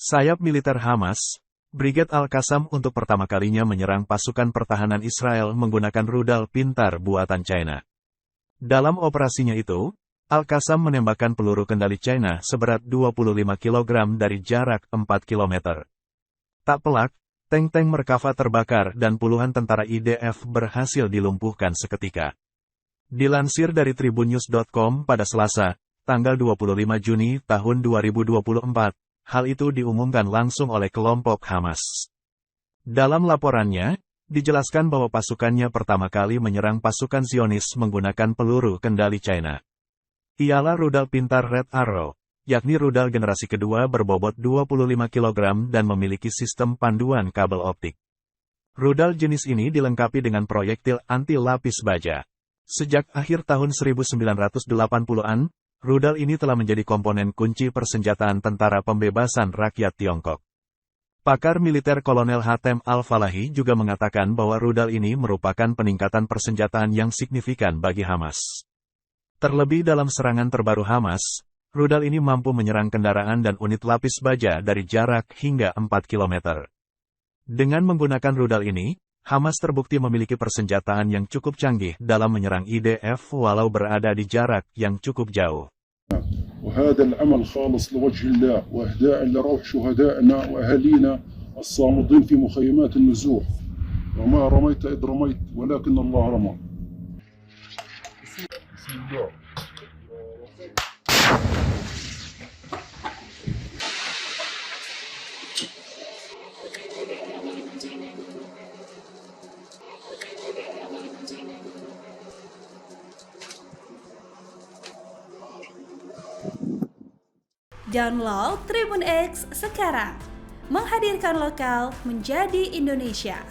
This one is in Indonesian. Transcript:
Sayap militer Hamas, Brigade Al-Qassam untuk pertama kalinya menyerang pasukan pertahanan Israel menggunakan rudal pintar buatan China. Dalam operasinya itu, Al-Qassam menembakkan peluru kendali China seberat 25 kg dari jarak 4 km. Tak pelak, tank-tank Merkava terbakar dan puluhan tentara IDF berhasil dilumpuhkan seketika. Dilansir dari tribunnews.com pada Selasa, tanggal 25 Juni tahun 2024, hal itu diumumkan langsung oleh kelompok Hamas. Dalam laporannya, dijelaskan bahwa pasukannya pertama kali menyerang pasukan Zionis menggunakan peluru kendali China. Ialah rudal pintar Red Arrow, yakni rudal generasi kedua berbobot 25 kg dan memiliki sistem panduan kabel optik. Rudal jenis ini dilengkapi dengan proyektil anti lapis baja. Sejak akhir tahun 1980-an, rudal ini telah menjadi komponen kunci persenjataan Tentara Pembebasan Rakyat Tiongkok. Pakar militer Kolonel Hatem Al-Falahi juga mengatakan bahwa rudal ini merupakan peningkatan persenjataan yang signifikan bagi Hamas. Terlebih dalam serangan terbaru Hamas, rudal ini mampu menyerang kendaraan dan unit lapis baja dari jarak hingga 4 km. Dengan menggunakan rudal ini, Hamas terbukti memiliki persenjataan yang cukup canggih dalam menyerang IDF walau berada di jarak yang cukup jauh. وهذا العمل خالص لوجه الله وإهداء لروح شهدائنا وأهالينا الصامدين في مخيمات النزوح وما رميت إذ رميت ولكن الله رمى. Download Tribun X sekarang, menghadirkan lokal menjadi Indonesia.